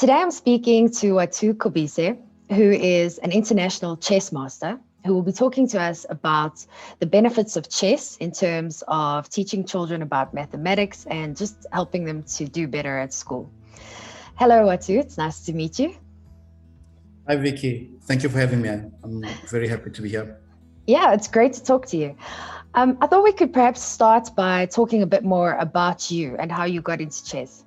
Today I'm speaking to Watu Kobese, who is an international chess master, who will be talking to us about the benefits of chess in terms of teaching children about mathematics and just helping them to do better at school. Hello, Watu. It's nice to meet you. Hi, Vicky. Thank you for having me. I'm very happy to be here. Yeah, it's great to talk to you. I thought we could perhaps start by talking a bit more about you and how you got into chess.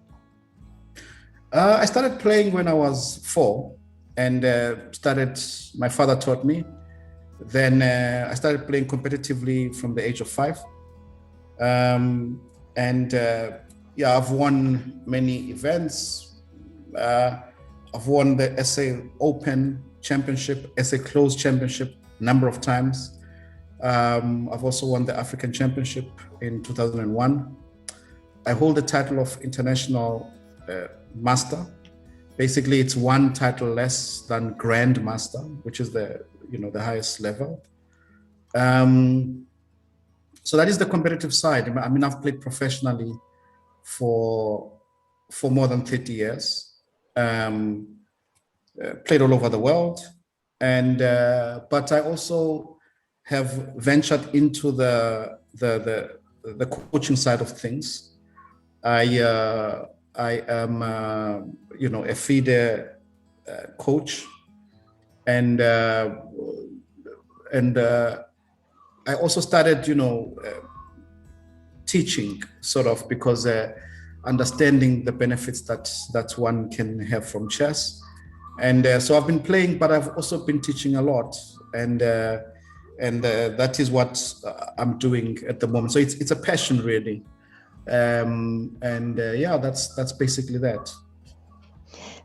I started playing when I was 4 and my father taught me. Then I started playing competitively from the age of 5. I've won many events. I've won the SA Open Championship, SA Closed Championship a number of times. I've also won the African Championship in 2001. I hold the title of International Master. Basically, it's one title less than Grand Master, which is the highest level. So that is the competitive side. I mean, I've played professionally for more than 30 years. Played all over the world, but I also have ventured into the coaching side of things. I am, a FIDE coach, and I also started, teaching, sort of, because understanding the benefits that one can have from chess. And so I've been playing, but I've also been teaching a lot, and that is what I'm doing at the moment. So it's a passion, really. That's basically that.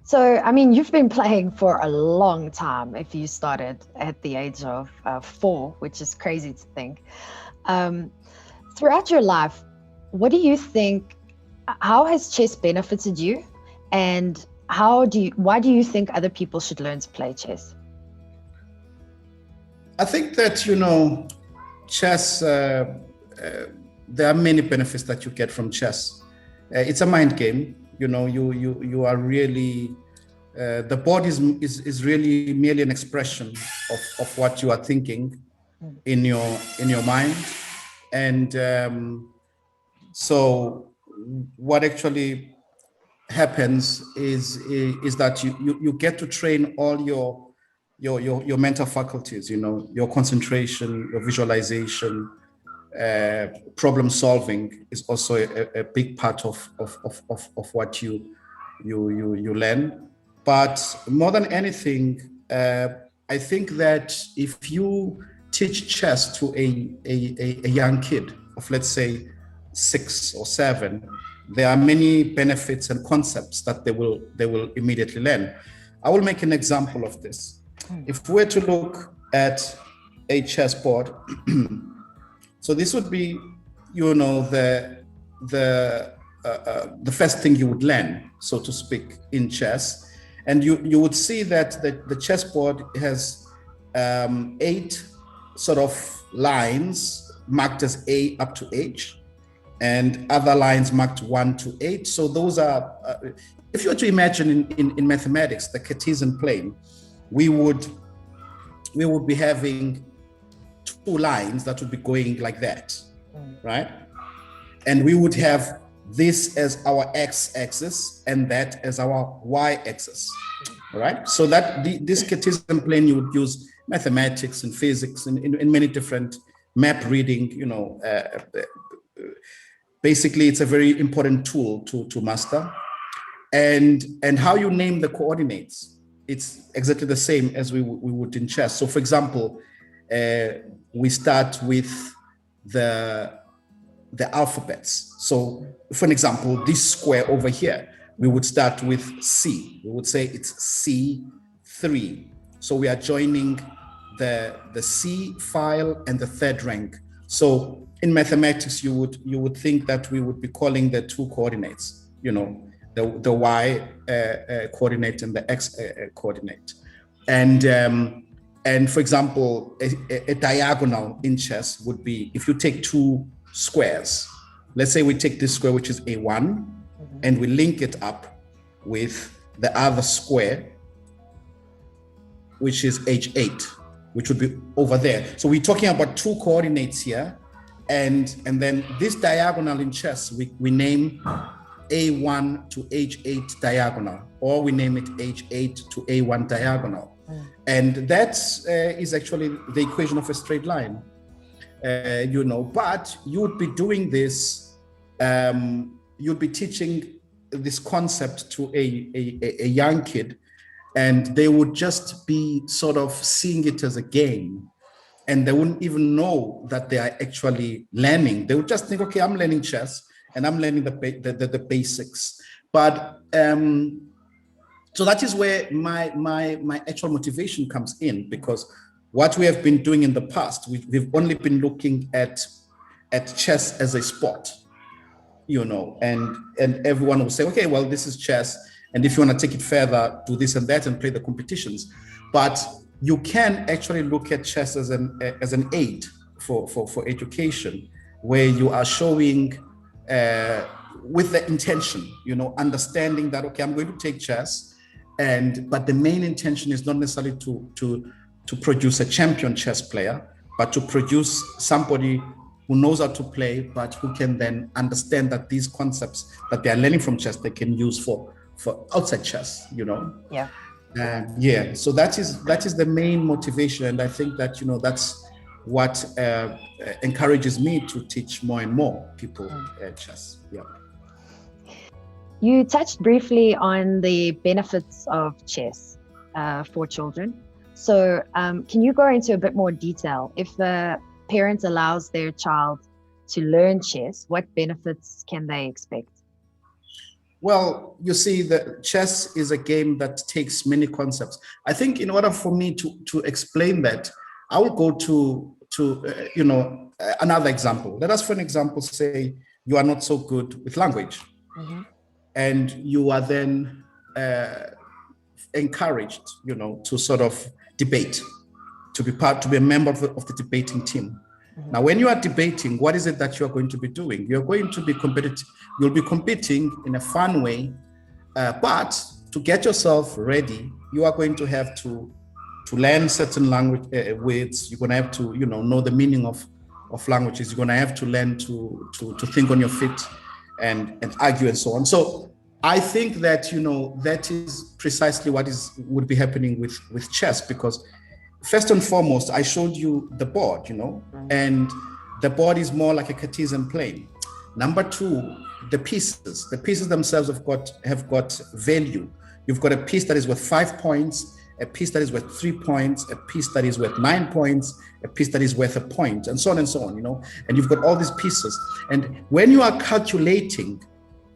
So, I mean, you've been playing for a long time if you started at the age of 4, which is crazy to think. Throughout your life, what do you think, how has chess benefited you? And why do you think other people should learn to play chess? I think that, chess, there are many benefits that you get from chess. It's a mind game. You are really, the board is really merely an expression of what you are thinking in your mind. And so what actually happens is that you get to train all your mental faculties, your concentration, your visualization, problem solving is also a big part of what you learn. But more than anything, I think that if you teach chess to a young kid of, let's say, 6 or 7, there are many benefits and concepts that they will immediately learn. I will make an example of this. If we're to look at a chessboard, so this would be, the first thing you would learn, so to speak, in chess, and you would see that the chessboard has 8 sort of lines marked as A up to H, and other lines marked 1 to 8. So those are, if you were to imagine in mathematics, the Cartesian plane, we would be having 2 lines that would be going like that, right? And we would have this as our x-axis and that as our y-axis, right? So that this Cartesian plane, you would use mathematics and physics in many different map reading, basically it's a very important tool to master. And how you name the coordinates, it's exactly the same as we would in chess. So for example, we start with the alphabets. So for an example, this square over here, we would start with C. We would say it's C3. So we are joining the C file and the 3rd rank. So in mathematics, you would think that we would be calling the 2 coordinates, the y coordinate and the x coordinate. And for example, a diagonal in chess would be, if you take 2 squares, let's say we take this square, which is A1, and we link it up with the other square, which is h8, which would be over there. So we're talking about two coordinates here. And then this diagonal in chess, we name A1 to H8 diagonal, or we name it H8 to A1 diagonal. And that is actually the equation of a straight line, but you would be doing this, you'd be teaching this concept to a young kid, and they would just be sort of seeing it as a game. And they wouldn't even know that they are actually learning. They would just think, okay, I'm learning chess and I'm learning the basics. But so that is where my actual motivation comes in, because what we have been doing in the past, we've only been looking at chess as a sport, and everyone will say, okay, well, this is chess. And if you want to take it further, do this and that and play the competitions. But you can actually look at chess as an aid for education, where you are showing with the intention, understanding that, okay, I'm going to take chess, but the main intention is not necessarily to produce a champion chess player, but to produce somebody who knows how to play, but who can then understand that these concepts that they are learning from chess, they can use for outside chess, Yeah. So that is the main motivation, and I think that that's what encourages me to teach more and more people chess. Yeah. You touched briefly on the benefits of chess for children. So can you go into a bit more detail? If a parent allows their child to learn chess, what benefits can they expect? Well, you see, the chess is a game that takes many concepts. I think in order for me to explain that, I will go to another example. Let us, for an example, say you are not so good with language, and you are then encouraged, to sort of debate, to be a member of the debating team. Now, when you are debating, what is it that you are going to be doing? You're going to be competitive. You'll be competing in a fun way, but to get yourself ready, you are going to have to learn certain language words. You're going to have to, know the meaning of languages. You're going to have to learn to think on your feet and argue and so on. So I think that, that is precisely what would be happening with chess, because first and foremost, I showed you the board, and the board is more like a Cartesian plane. Number two, the pieces themselves have got value. You've got a piece that is worth 5 points, a piece that is worth 3 points, a piece that is worth 9 points, a piece that is worth a point, and so on and so on, and you've got all these pieces. And when you are calculating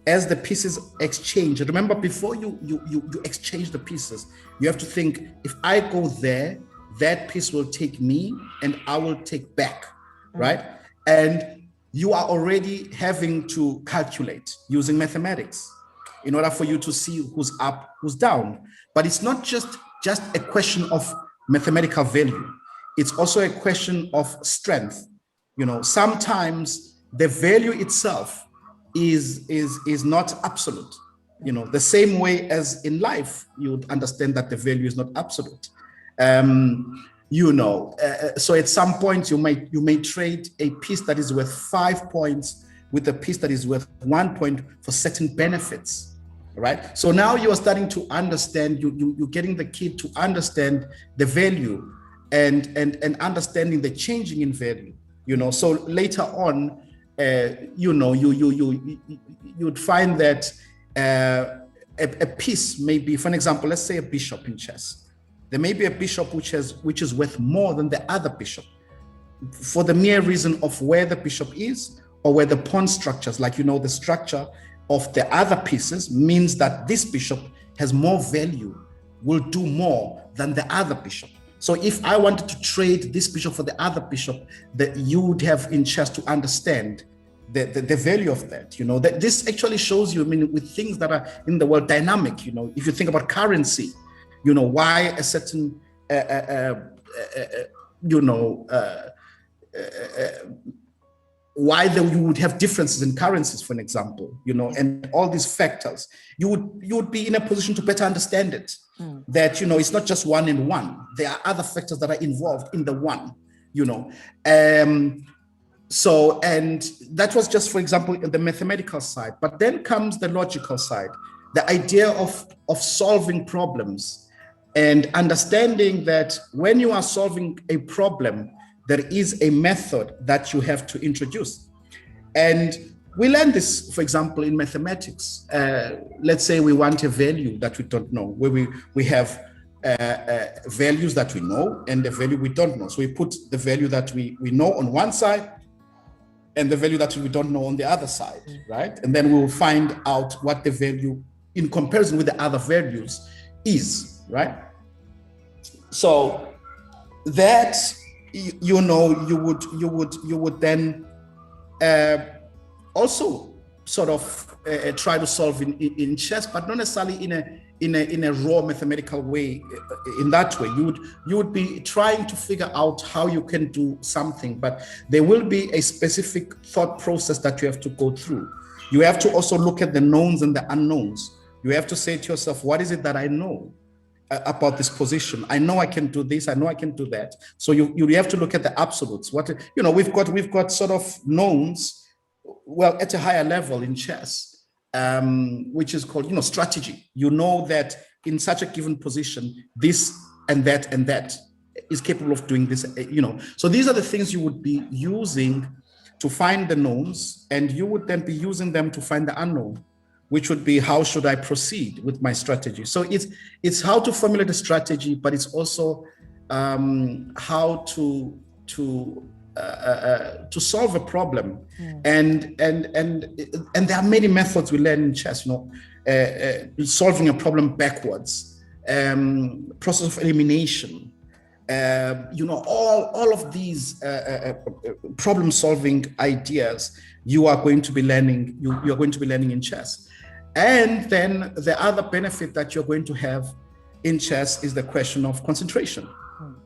as the pieces exchange, remember, before you exchange the pieces, you have to think, if I go there, that piece will take me and I will take back, right? And you are already having to calculate using mathematics in order for you to see who's up, who's down. But it's not just a question of mathematical value. It's also a question of strength. Sometimes the value itself is not absolute. The same way as in life, you would understand that the value is not absolute. So at some point you may trade a piece that is worth 5 points with a piece that is worth 1 point for certain benefits, right? So now you are starting to understand, you're getting the kid to understand the value and understanding the changing in value, so later on, you'd find that a piece may be, for an example, let's say a bishop in chess. There may be a bishop which is worth more than the other bishop, for the mere reason of where the bishop is, or where the pawn structures, like the structure of the other pieces means that this bishop has more value, will do more than the other bishop. So if I wanted to trade this bishop for the other bishop, that you would have in chess to understand the value of that. That this actually shows you, with things that are in the world dynamic, if you think about currency, why a certain, you would have differences in currencies, for an example, and all these factors, you would be in a position to better understand it. That, it's not just one and one. There are other factors that are involved in the one, So, and that was just, for example, in the mathematical side, but then comes the logical side, the idea of solving problems and understanding that when you are solving a problem, there is a method that you have to introduce. And we learn this, for example, in mathematics. Let's say we want a value that we don't know, where we have values that we know and the value we don't know. So we put the value that we know on one side and the value that we don't know on the other side, right? And then we will find out what the value in comparison with the other values is, right? So that, you would then also sort of try to solve in chess, but not necessarily in a raw mathematical way. In that way, you would be trying to figure out how you can do something, but there will be a specific thought process that you have to go through. You have to also look at the knowns and the unknowns. You have to say to yourself, what is it that I know about this position? I know I can do this, I know I can do that. So you have to look at the absolutes. We've got sort of knowns, well, at a higher level in chess, which is called, strategy. You know that in such a given position, this and that is capable of doing this, So these are the things you would be using to find the knowns, and you would then be using them to find the unknown, which would be, how should I proceed with my strategy? So it's how to formulate a strategy, but it's also how to solve a problem. And there are many methods we learn in chess, solving a problem backwards, process of elimination, all of these problem solving ideas you are going to be learning, you are going to be learning in chess. And then the other benefit that you're going to have in chess is the question of concentration.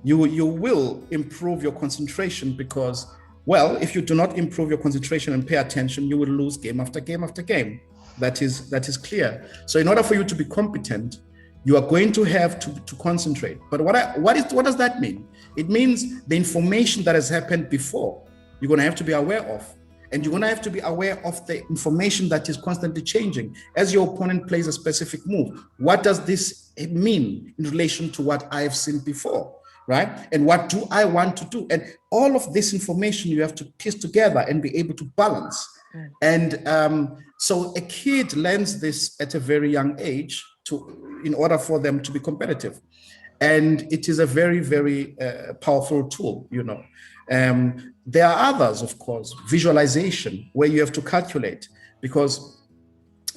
You will improve your concentration because, well, if you do not improve your concentration and pay attention, you will lose game after game after game. That is clear. So in order for you to be competent, you are going to have to concentrate. But what does that mean? It means the information that has happened before, you're going to have to be aware of. And you're going to have to be aware of the information that is constantly changing. As your opponent plays a specific move, what does this mean in relation to what I've seen before, right? And what do I want to do? And all of this information you have to piece together and be able to balance. And so a kid learns this at a very young age in order for them to be competitive. And it is a very, very powerful tool, There are others, of course, visualization, where you have to calculate, because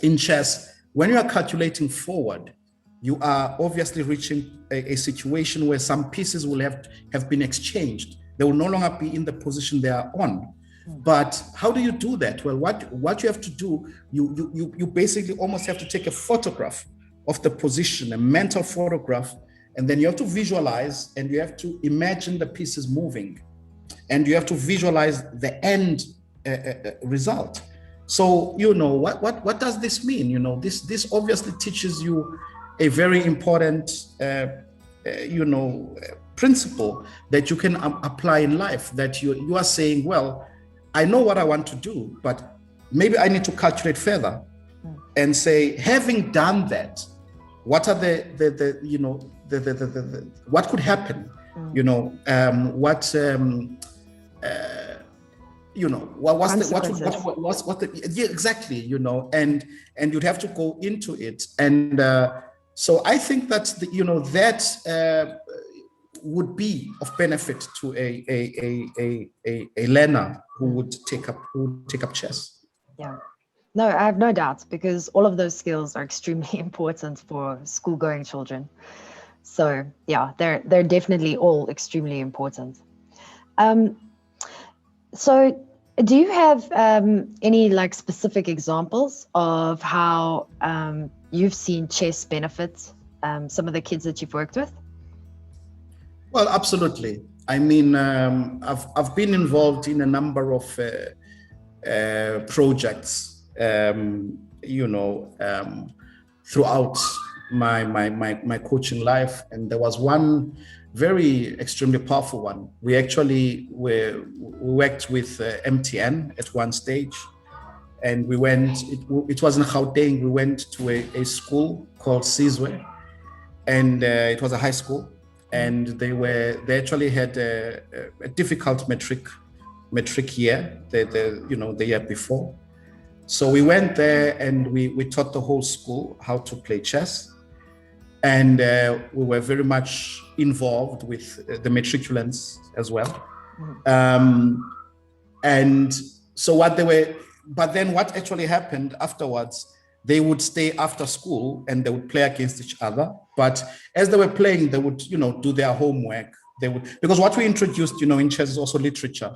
in chess, when you are calculating forward, you are obviously reaching a situation where some pieces will have been exchanged. They will no longer be in the position they are on. But how do you do that? Well, what you have to do, you basically almost have to take a photograph of the position, a mental photograph, and then you have to visualize and you have to imagine the pieces moving. And you have to visualize the end result. So, what does this mean? This obviously teaches you a very important, principle that you can apply in life, that you are saying, well, I know what I want to do, but maybe I need to calculate further and say, having done that, what are what could happen? Exactly, and you'd have to go into it. And so I think that that would be of benefit to a learner who would take up chess. Yeah. No, I have no doubt, because all of those skills are extremely important for school-going children. So yeah, they're definitely all extremely important. So do you have any specific examples of how you've seen chess benefit some of the kids that you've worked with? Well, absolutely. I mean, I've been involved in a number of projects, throughout my coaching life. And there was one very extremely powerful one. We actually we worked with MTN at one stage, and we went, it was in Gauteng, we went to a school called Sizwe, and it was a high school, and they actually had a difficult metric year, the year before. So we went there and we taught the whole school how to play chess. And we were very much involved with the matriculants as well. And so but then what actually happened afterwards, they would stay after school and they would play against each other. But as they were playing, they would, do their homework. Because what we introduced, in chess is also literature.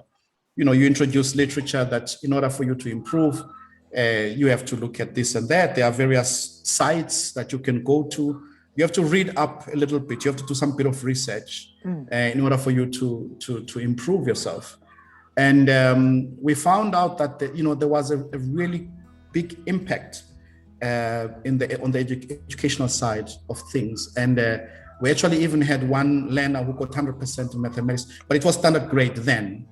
You introduce literature that in order for you to improve, you have to look at this and that. There are various sites that you can go to. You have to read up a little bit. You have to do some bit of research in order for you to improve yourself. And we found out that there was a really big impact on the educational side of things. And we actually even had one learner who got 100% in mathematics, but it was standard grade then.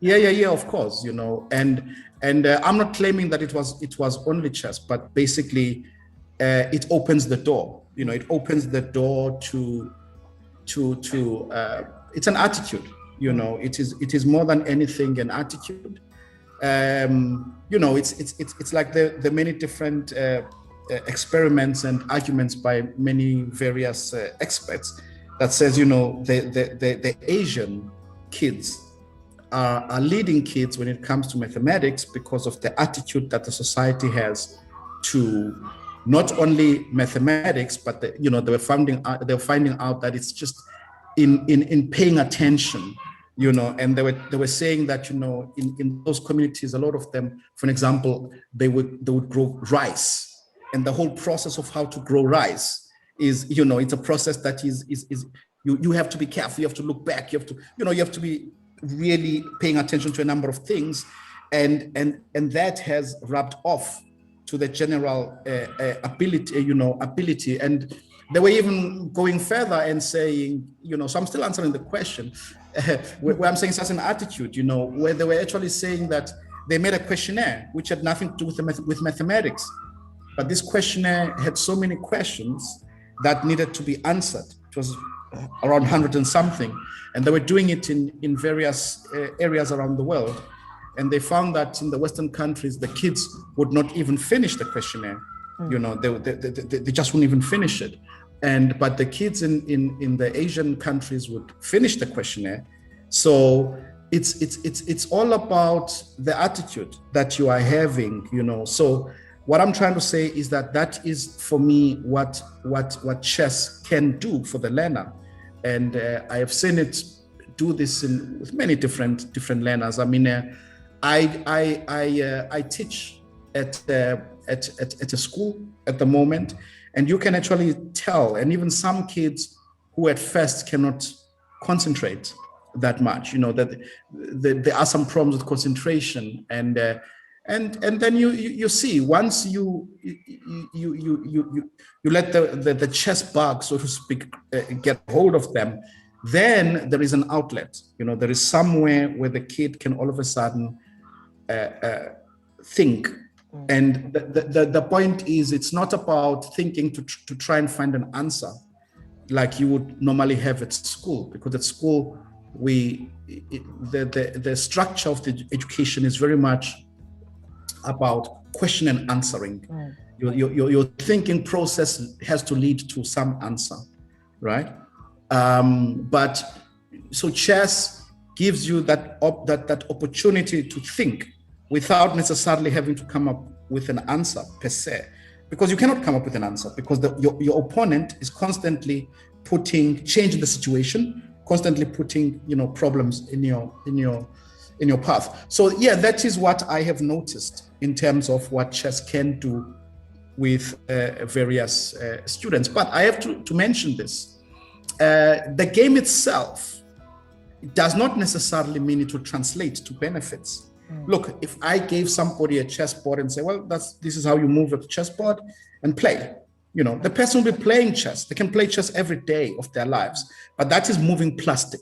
Yeah, of course, and I'm not claiming that it was only chess, but basically it opens the door. It opens the door to it's an attitude. It is more than anything an attitude. It's like the many different experiments and arguments by many various experts that says the Asian kids are leading kids when it comes to mathematics because of the attitude that the society has to not only mathematics, but they were finding out that it's just in paying attention, and they were saying that in those communities, a lot of them, for example, they would grow rice, and the whole process of how to grow rice is it's a process that is you have to be careful, you have to look back, you have to be really paying attention to a number of things, and that has rubbed off to the general ability. And they were even going further and saying, so I'm still answering the question, where I'm saying such an attitude, where they were actually saying that they made a questionnaire which had nothing to do with mathematics, but this questionnaire had so many questions that needed to be answered. It was around 100 and something, and they were doing it in various areas around the world. And they found that in the Western countries, the kids would not even finish the questionnaire. They just wouldn't even finish it. But the kids in the Asian countries would finish the questionnaire. So it's all about the attitude that you are having. So what I'm trying to say is that is for me what chess can do for the learner. And I have seen it do this with many different learners. I mean, I teach at a school at the moment, and you can actually tell, and even some kids who at first cannot concentrate that much, that there are some problems with concentration, and then you see, once you let the chess bug, so to speak, get hold of them, then there is an outlet. There is somewhere where the kid can all of a sudden think. And the point is, it's not about thinking to try and find an answer like you would normally have at school, because at school the structure of the education is very much about question and answering. Your thinking process has to lead to some answer, right? But so chess gives you that opportunity to think without necessarily having to come up with an answer per se, because you cannot come up with an answer, because your opponent is constantly changing the situation, constantly putting problems in your path. So yeah, that is what I have noticed in terms of what chess can do with various students. But I have to mention this. The game itself it does not necessarily mean it will translate to benefits. Look, if I gave somebody a chessboard and say, well, this is how you move the chessboard and play, the person will be playing chess. They can play chess every day of their lives, but that is moving plastic.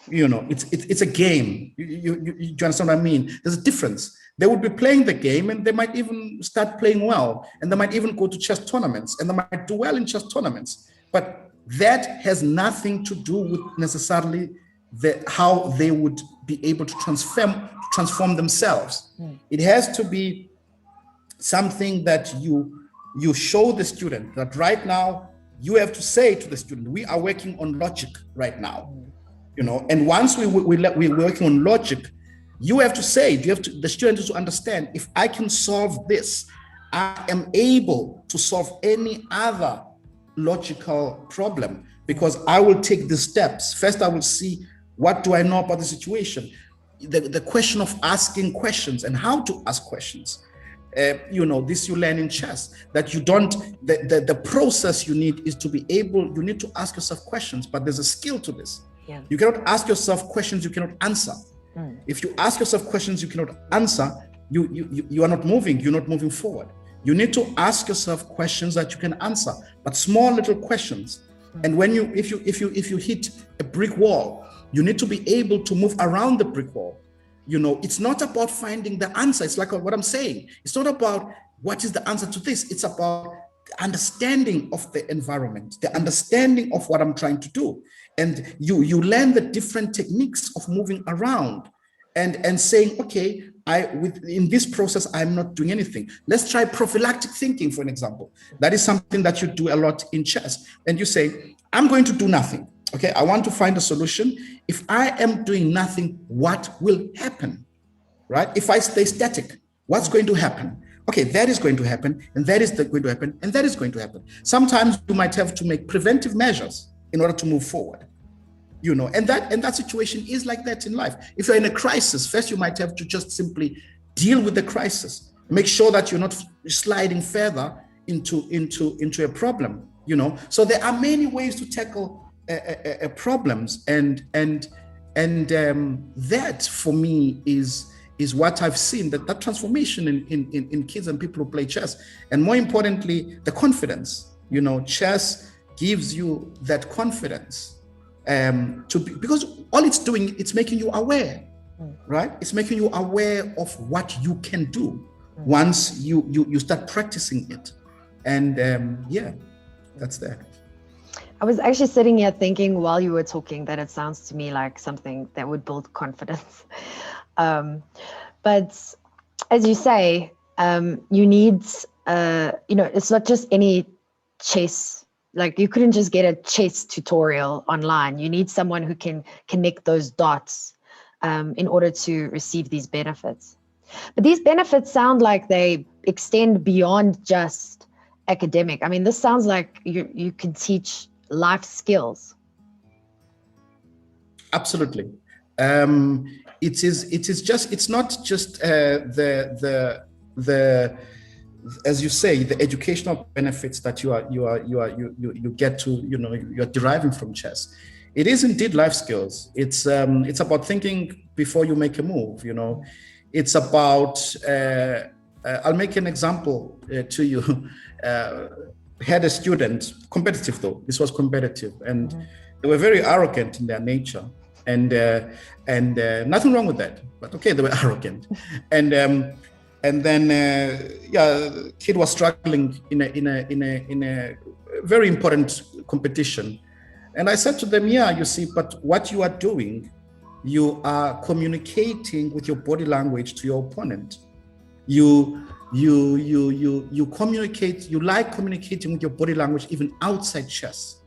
It's a game. You understand what I mean? There's a difference. They would be playing the game and they might even start playing well, and they might even go to chess tournaments and they might do well in chess tournaments. But that has nothing to do with necessarily how they would be able to transform themselves. It has to be something that you show the student that right now you have to say to the student, we are working on logic right now. And once we're working on logic, you have to say, the student has to understand, if I can solve this, I am able to solve any other logical problem, because I will take the steps. First, I will see, what do I know about the situation? The question of asking questions and how to ask questions. This you learn in chess, that you don't, the process you need is to be able, you need to ask yourself questions, but there's a skill to this. Yeah. You cannot ask yourself questions you cannot answer. If you ask yourself questions you cannot answer, you are not moving, you're not moving forward. You need to ask yourself questions that you can answer, but small little questions. And when if you hit a brick wall, you need to be able to move around the brick wall. It's not about finding the answer. It's like what I'm saying. It's not about what is the answer to this. It's about understanding of the environment, the understanding of what I'm trying to do. And you learn the different techniques of moving around and saying, okay, in this process, I'm not doing anything. Let's try prophylactic thinking, for an example. That is something that you do a lot in chess. And you say, I'm going to do nothing. Okay, I want to find a solution. If I am doing nothing, what will happen? Right? If I stay static, what's going to happen? Okay, that is going to happen, and that is going to happen, and that is going to happen. Sometimes you might have to make preventive measures in order to move forward. And that situation is like that in life. If you're in a crisis, first you might have to just simply deal with the crisis. Make sure that you're not sliding further into a problem. So there are many ways to tackle problems, and that for me is what I've seen, that transformation in kids and people who play chess, and more importantly, the confidence. Chess gives you that confidence. Because all it's doing, it's making you aware, right? It's making you aware of what you can do once you start practicing it. And that's that. I was actually sitting here thinking while you were talking that it sounds to me like something that would build confidence. But as you say, you need, it's not just any chess. Like you couldn't just get a chess tutorial online. You need someone who can connect those dots in order to receive these benefits. But these benefits sound like they extend beyond just academic. I mean, this sounds like you can teach life skills. Absolutely. It's not just the as you say, the educational benefits that you get to, you're deriving from chess. It is indeed life skills. It's about thinking before you make a move. It's about I'll make an example to you. Had a student, competitive though, this was competitive, and they were very arrogant in their nature, and nothing wrong with that, but okay, they were arrogant, and then the kid was struggling in a very important competition, and I said to them, you see, but what you are doing, you are communicating with your body language to your opponent. You communicate, you like communicating with your body language even outside chess.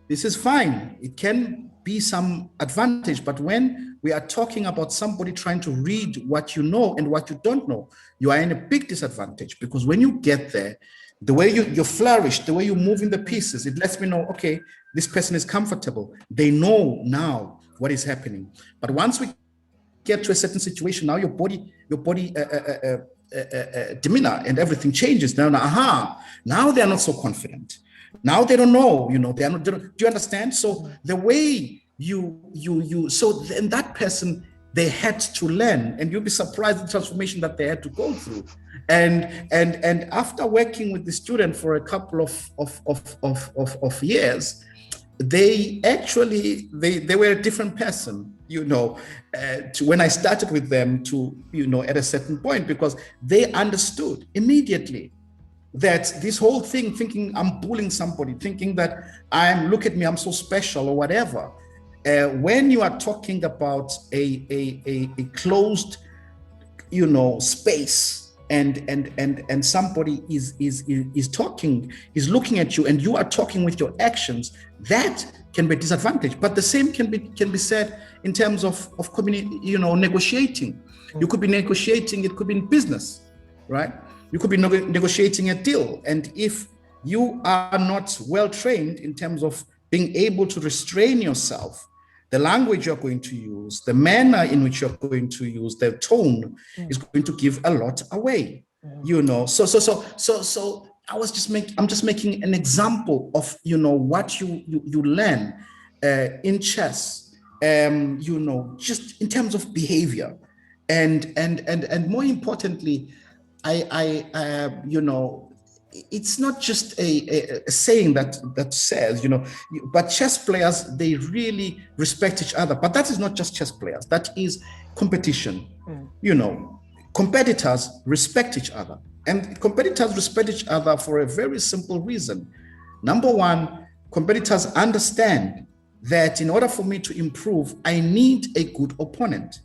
This is fine. It can be some advantage, but when we are talking about somebody trying to read what you know and what you don't know, you are in a big disadvantage, because when you get there, the way you flourish, the way you move in the pieces, it lets me know, okay, this person is comfortable. They know now what is happening. But once we get to a certain situation, now your body demeanor and everything changes. Now they're not so confident. Now they don't know, they are not. Do you understand? So the way so then that person, they had to learn, and you'll be surprised the transformation that they had to go through. And after working with the student for a couple of years, they actually they were a different person, to when I started with them, to at a certain point, because they understood immediately that this whole thing, thinking I'm bullying somebody, thinking that look at me, I'm so special or whatever. When you are talking about a closed, space, and somebody is talking, is looking at you, and you are talking with your actions, that can be a disadvantage. But the same can be said in terms of negotiating. You could be negotiating, it could be in business, right? You could be negotiating a deal, and if you are not well trained in terms of being able to restrain yourself, the language you're going to use, the manner in which you're going to use, the tone is going to give a lot away. So I'm just making an example of what you learn in chess, just in terms of behavior, and more importantly, it's not just a saying that says, but chess players, they really respect each other. But that is not just chess players, that is competition. Competitors respect each other, and competitors respect each other for a very simple reason. Number one, competitors understand that in order for me to improve, I need a good opponent.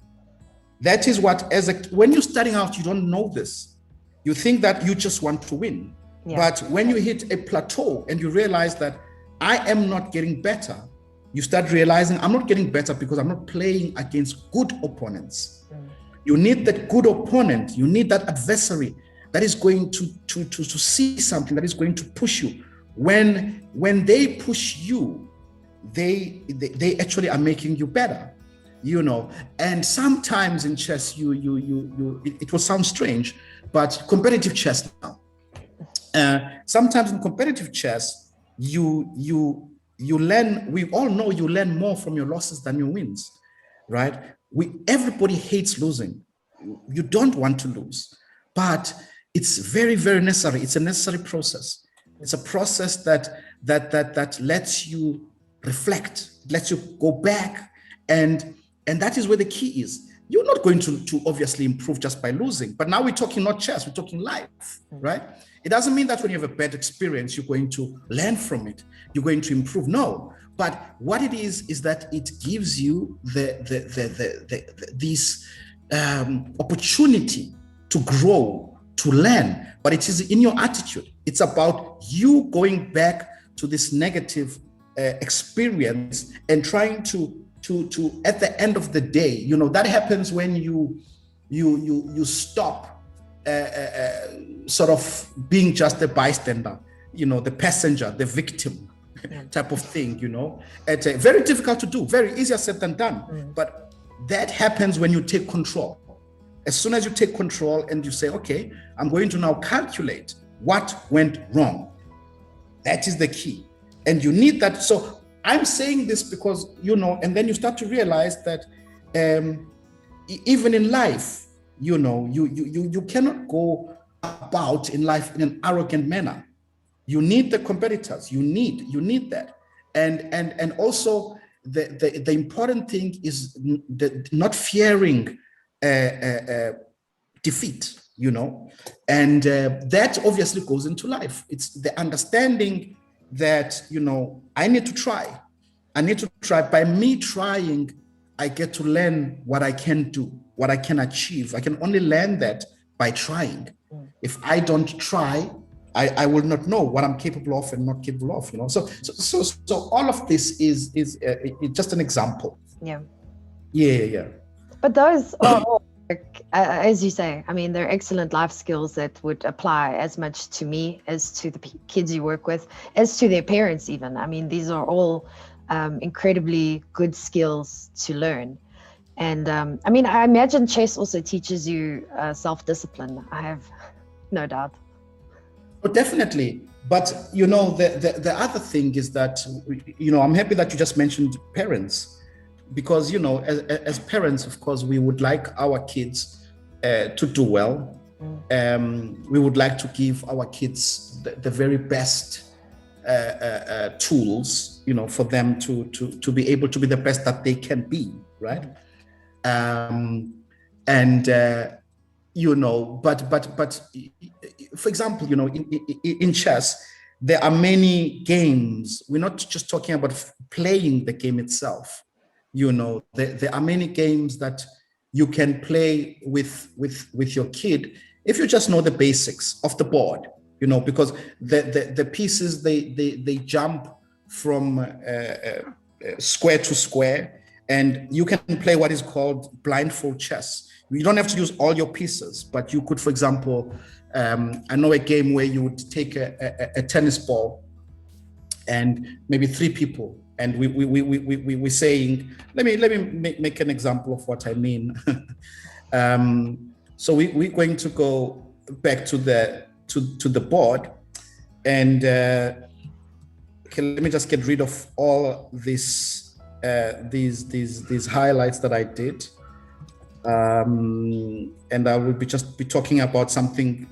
That is what, when you're starting out, you don't know this. You think that you just want to win. Yeah. But when you hit a plateau and you realize that I am not getting better, you start realizing I'm not getting better because I'm not playing against good opponents. You need that good opponent. You need that adversary that is going to see something, that is going to push you. When they push you, they actually are making you better. And sometimes in chess, it will sound strange, but competitive chess now. Sometimes in competitive chess, you learn. We all know you learn more from your losses than your wins, right? Everybody hates losing. You don't want to lose, but it's very, very necessary. It's a necessary process. It's a process that lets you reflect, lets you go back, and that is where the key is. You're not going to obviously improve just by losing, but now we're talking not chess, we're talking life, right? It doesn't mean that when you have a bad experience, you're going to learn from it, you're going to improve. No, but what it is that it gives you this opportunity to grow, to learn, but it is in your attitude. It's about you going back to this negative experience and trying to at the end of the day, that happens when you stop sort of being just a bystander, the passenger, the victim type of thing, It's very difficult to do, very easier said than done. But that happens when you take control. As soon as you take control and you say, okay, I'm going to now calculate what went wrong. That is the key. And you need that. So I'm saying this because, and then you start to realize that even in life, you cannot go about in life in an arrogant manner. You need the competitors. You need that. And also the important thing is not fearing defeat, and that obviously goes into life. It's the understanding that, I need to try. By me trying, I get to learn what I can do, what I can achieve. I can only learn that by trying. If I don't try, I will not know what I'm capable of and not capable of, So all of this is just an example. Yeah. But those are all, as you say, they're excellent life skills that would apply as much to me as to the kids you work with, as to their parents even. These are all incredibly good skills to learn. And I imagine chess also teaches you self-discipline. I have no doubt. Oh, definitely. But, the other thing is that, I'm happy that you just mentioned parents. because, you know, as parents, of course, we would like our kids to do well. We would like to give our kids the very best tools, you know, for them to be able to be the best that they can be, right? You know, but for example, you know, in chess, there are many games. We're not just talking about playing the game itself. You know, there are many games that you can play with your kid if you just know the basics of the board. You know, because the pieces they jump from square to square, and you can play what is called blindfold chess. You don't have to use all your pieces, but you could, for example, I know a game where you would take a tennis ball and maybe 3 people, and we're saying, let me make an example of what I mean. So we're going to go back to the board, and okay, let me just get rid of all these highlights that I did. And I will be talking about something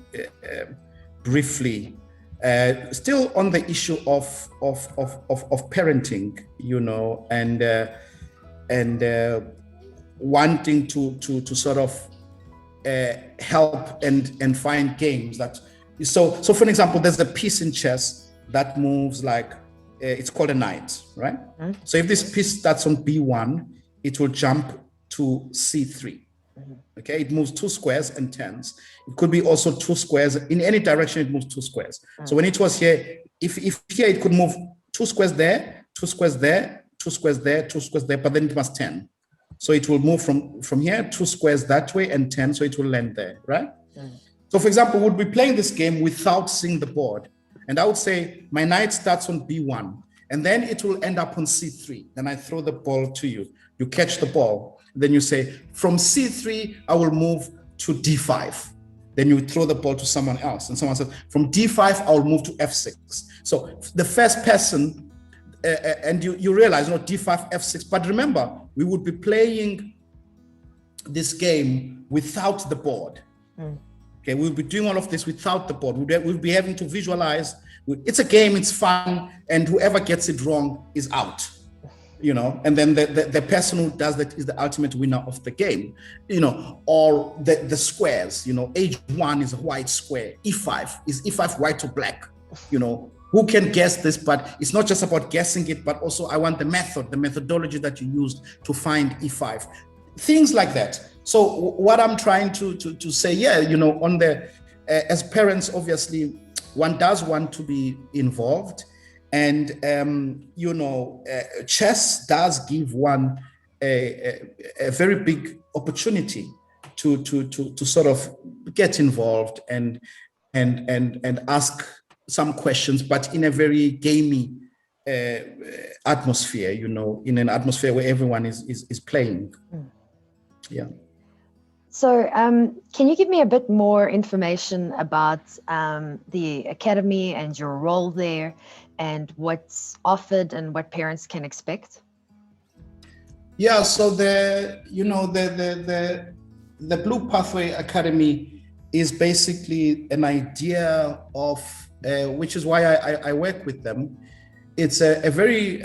briefly, still on the issue of parenting, you know, and wanting to sort of help and find games that. So for example, there's a piece in chess that moves like it's called a knight, right? So if this piece starts on B1, it will jump to C3. Okay, it moves 2 squares and 10s. It could be also 2 squares in any direction. It moves 2 squares. So when it was here, if here it could move 2 squares there, 2 squares there, 2 squares there, 2 squares there, but then it must 10. So it will move from here 2 squares that way and 10, so it will land there, right? So for example, we'd be playing this game without seeing the board, and I would say my knight starts on B1, and then it will end up on C3. Then I throw the ball to you. You catch the ball. Then you say, from C3, I will move to D5. Then you throw the ball to someone else. And someone says, from D5, I will move to F6. So the first person, and you realize, no, D5, F6. But remember, we would be playing this game without the board. Okay, we'll be doing all of this without the board. We'll be having to visualize. It's a game, it's fun, and whoever gets it wrong is out. You know, and then the person who does that is the ultimate winner of the game, you know, or the squares, you know, H1 is a white square, E5 is E5 white to black, you know, who can guess this? But it's not just about guessing it, but also I want the methodology that you used to find E5, things like that. So what I'm trying to say, yeah, you know, on the, as parents, obviously, one does want to be involved. And, you know, chess does give one a very big opportunity to sort of get involved and ask some questions, but in a very gamey atmosphere, you know, in an atmosphere where everyone is playing. Yeah. So can you give me a bit more information about the academy and your role there, and what's offered and what parents can expect? Yeah, so the Blue Pathway Academy is basically an idea of, which is why I work with them. It's a very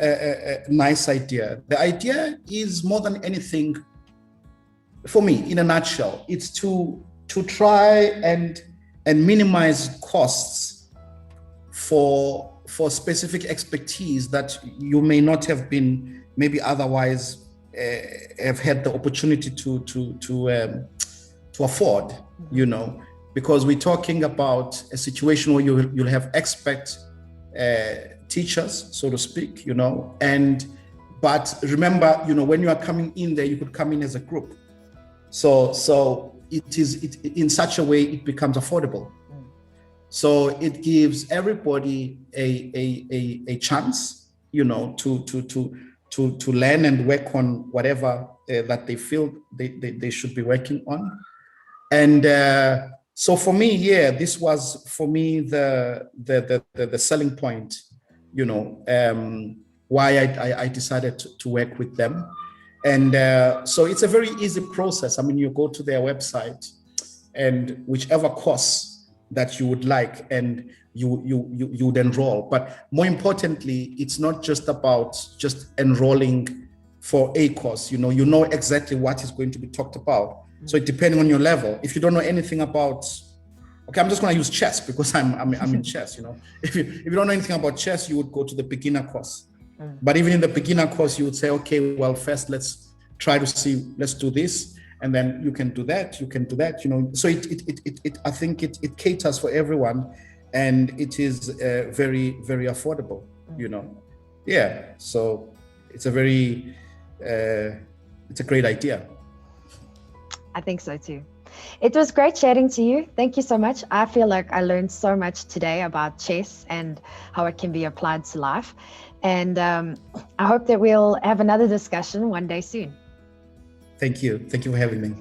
nice idea. The idea is, more than anything, for me, in a nutshell, it's to try and minimize costs for specific expertise that you may not have been maybe otherwise have had the opportunity to afford, you know, because we're talking about a situation where you'll have expert teachers, so to speak, you know, but remember, you know, when you are coming in there, you could come in as a group. So it in such a way it becomes affordable. So it gives everybody a chance, you know, to learn and work on whatever that they feel they should be working on. And so for me, yeah, this was for me the selling point, you know, why I decided to work with them. And so it's a very easy process. I mean, you go to their website and whichever course that you would like, and you would enroll. But more importantly, it's not just about just enrolling for a course. You know exactly what is going to be talked about. So depending on your level, if you don't know anything about, okay, I'm just going to use chess because I'm in chess. If you don't know anything about chess, you would go to the beginner course. But even in the beginner course, you would say, okay, well, first let's try to see, let's do this, and then you can do that. So it I think it caters for everyone, and it is very, very affordable. Yeah. So it's a great idea. I think so too. It was great chatting to you. Thank you so much. I feel like I learned so much today about chess and how it can be applied to life. And I hope that we'll have another discussion one day soon. Thank you. Thank you for having me.